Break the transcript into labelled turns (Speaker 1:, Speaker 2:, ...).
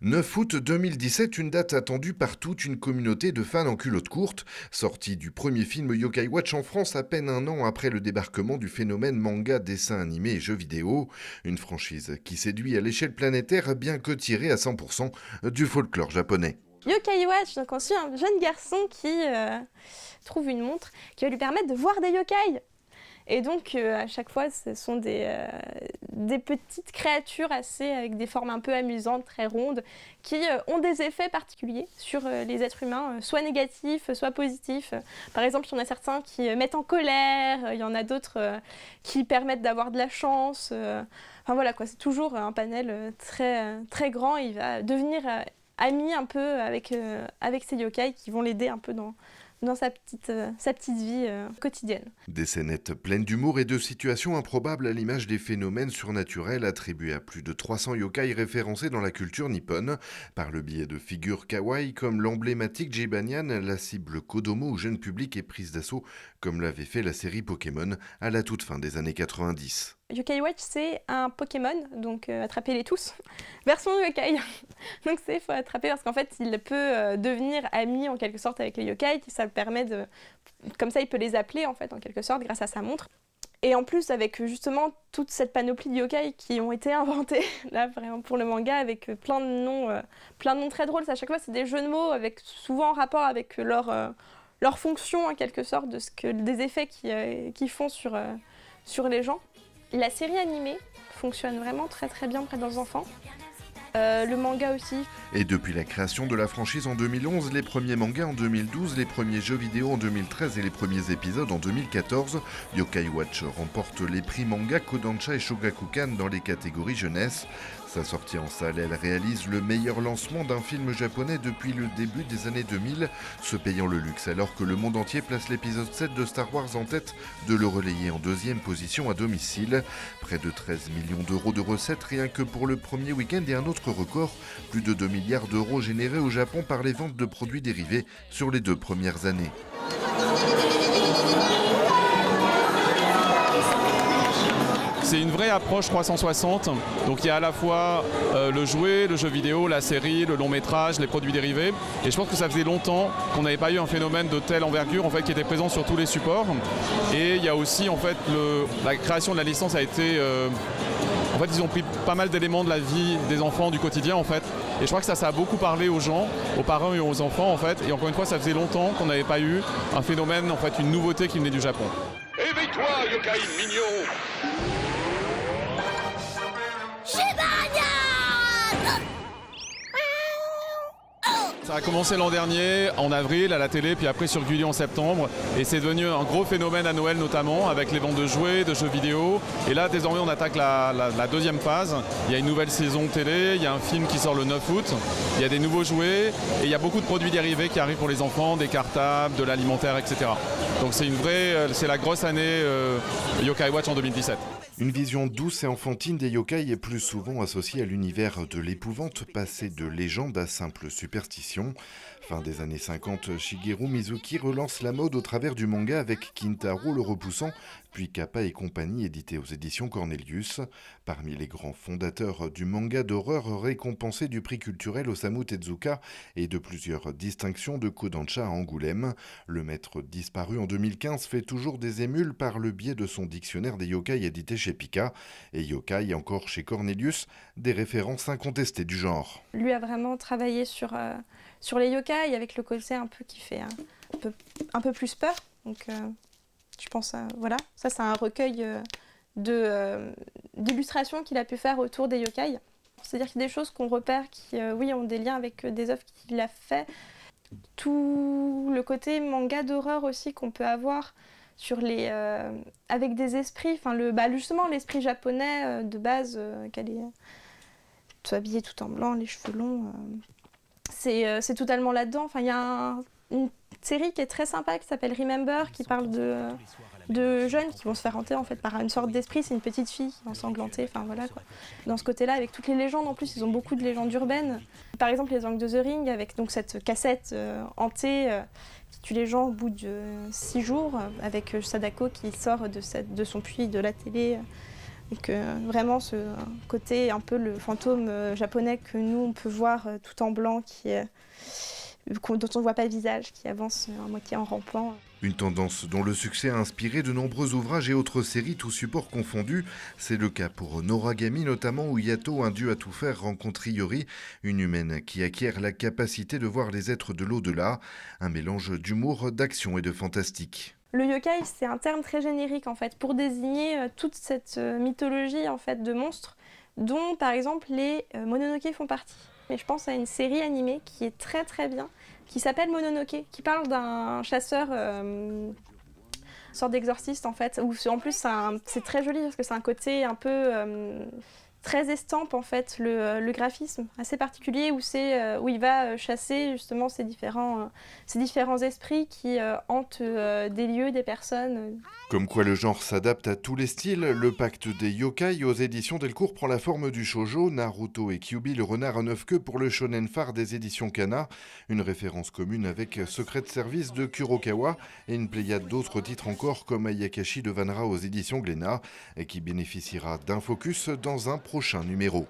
Speaker 1: 9 août 2017, une date attendue par toute une communauté de fans en culotte courte, sortie du premier film Yokai Watch en France à peine un an après le débarquement du phénomène manga, dessin animé et jeux vidéo. Une franchise qui séduit à l'échelle planétaire bien que tirée à 100% du folklore japonais.
Speaker 2: Yokai Watch, donc on suit un jeune garçon qui trouve une montre qui va lui permettre de voir des yokai. Et donc à chaque fois, ce sont des petites créatures avec des formes un peu amusantes, très rondes, qui ont des effets particuliers sur les êtres humains, soit négatifs, soit positifs. Par exemple, il y en a certains qui mettent en colère, il y en a d'autres qui permettent d'avoir de la chance. Enfin voilà, quoi, c'est toujours un panel très grand. Il va devenir ami un peu avec ces yokai qui vont l'aider un peu dans sa petite vie quotidienne.
Speaker 1: Des scénettes pleines d'humour et de situations improbables à l'image des phénomènes surnaturels attribués à plus de 300 yokai référencés dans la culture nippone, par le biais de figures kawaii comme l'emblématique Jibanyan, la cible Kodomo au jeune public est prise d'assaut comme l'avait fait la série Pokémon à la toute fin des années 90.
Speaker 2: Yokai Watch, c'est un Pokémon, donc attrapez-les tous, version yokai. Donc il faut attraper parce qu'en fait il peut devenir ami en quelque sorte avec les yokai, ça le permet de... Comme ça il peut les appeler en fait en quelque sorte grâce à sa montre. Et en plus avec justement toute cette panoplie de yokai qui ont été inventés là vraiment pour le manga avec plein de noms très drôles. À chaque fois c'est des jeux de mots avec souvent en rapport avec leur fonction en quelque sorte, des effets qu'ils font sur les gens. La série animée fonctionne vraiment très bien auprès des enfants. Le manga aussi.
Speaker 1: Et depuis la création de la franchise en 2011, les premiers mangas en 2012, les premiers jeux vidéo en 2013 et les premiers épisodes en 2014, Yokai Watch remporte les prix manga Kodansha et Shogakukan dans les catégories jeunesse. Sa sortie en salle, elle réalise le meilleur lancement d'un film japonais depuis le début des années 2000, se payant le luxe alors que le monde entier place l'épisode 7 de Star Wars en tête de le relayer en deuxième position à domicile. Près de 13 millions d'euros de recettes rien que pour le premier week-end et un autre record, plus de 2 milliards d'euros générés au Japon par les ventes de produits dérivés sur les 2 premières années.
Speaker 3: C'est une vraie approche 360, donc il y a à la fois le jouet, le jeu vidéo, la série, le long métrage, les produits dérivés, et je pense que ça faisait longtemps qu'on n'avait pas eu un phénomène de telle envergure en fait, qui était présent sur tous les supports. Et il y a aussi en fait la création de la licence a été... En fait, ils ont pris pas mal d'éléments de la vie des enfants, du quotidien en fait. Et je crois que ça a beaucoup parlé aux gens, aux parents et aux enfants en fait. Et encore une fois, ça faisait longtemps qu'on n'avait pas eu un phénomène, en fait, une nouveauté qui venait du Japon.
Speaker 4: Éveille-toi, yokai mignon!
Speaker 3: Ça a commencé l'an dernier, en avril, à la télé, puis après sur Gulli en septembre. Et c'est devenu un gros phénomène à Noël notamment, avec les ventes de jouets, de jeux vidéo. Et là, désormais, on attaque la deuxième phase. Il y a une nouvelle saison télé, il y a un film qui sort le 9 août, il y a des nouveaux jouets, et il y a beaucoup de produits dérivés qui arrivent pour les enfants, des cartables, de l'alimentaire, etc. Donc c'est la grosse année Yokai Watch en 2017.
Speaker 1: Une vision douce et enfantine des yokai est plus souvent associée à l'univers de l'épouvante, passé de légende à simple superstition. Fin des années 50, Shigeru Mizuki relance la mode au travers du manga avec Kintaro le Repoussant, puis Kappa et compagnie édité aux éditions Cornelius. Parmi les grands fondateurs du manga d'horreur récompensé du prix culturel Osamu Tezuka et de plusieurs distinctions de Kodansha à Angoulême, le maître disparu en 2015 fait toujours des émules par le biais de son dictionnaire des yokai édité chez Pika, et yokai encore chez Cornelius, des références incontestées du genre.
Speaker 2: Lui a vraiment travaillé sur les yokai avec le côté un peu qui fait un peu plus peur. Donc je pense voilà, ça c'est un recueil d'illustrations qu'il a pu faire autour des yokai. C'est-à-dire qu'il y a des choses qu'on repère qui oui, ont des liens avec des œuvres qu'il a fait. Tout le côté manga d'horreur aussi qu'on peut avoir sur avec des esprits, justement l'esprit japonais de base, qu'elle est tout habillée tout en blanc, les cheveux longs, c'est totalement là-dedans. Enfin, il y a une série qui est très sympa qui s'appelle Remember, qui parle de jeunes qui vont se faire hanter en fait par une sorte d'esprit. C'est une petite fille qui est ensanglantée, enfin voilà quoi. Dans ce côté-là, avec toutes les légendes en plus, ils ont beaucoup de légendes urbaines. Par exemple, les Angles de The Ring, avec donc cette cassette hantée qui tue les gens au bout de 6 jours, avec Sadako qui sort de son puits de la télé Donc vraiment ce côté un peu le fantôme japonais que nous on peut voir tout en blanc, dont on ne voit pas le visage, qui avance à moitié en rampant.
Speaker 1: Une tendance dont le succès a inspiré de nombreux ouvrages et autres séries, tous supports confondus. C'est le cas pour Noragami notamment, où Yato, un dieu à tout faire, rencontre Iori, une humaine qui acquiert la capacité de voir les êtres de l'au-delà. Un mélange d'humour, d'action et de fantastique.
Speaker 2: Le yokai, c'est un terme très générique en fait pour désigner toute cette mythologie en fait de monstres dont par exemple les Mononoke font partie. Mais je pense à une série animée qui est très très bien, qui s'appelle Mononoke, qui parle d'un chasseur, sorte d'exorciste en fait, où en plus c'est très joli parce que c'est un côté un peu très estampe en fait, le graphisme assez particulier où il va chasser justement ces différents esprits qui hantent des lieux, des personnes.
Speaker 1: Comme quoi le genre s'adapte à tous les styles, le pacte des yokai aux éditions Delcourt prend la forme du shoujo, Naruto et Kyuubi, le renard à 9 queues pour le shonen phare des éditions Kana, une référence commune avec Secret Service de Kurokawa et une pléiade d'autres titres encore comme Ayakashi de Vanra aux éditions Glénat et qui bénéficiera d'un focus dans un prochain numéro.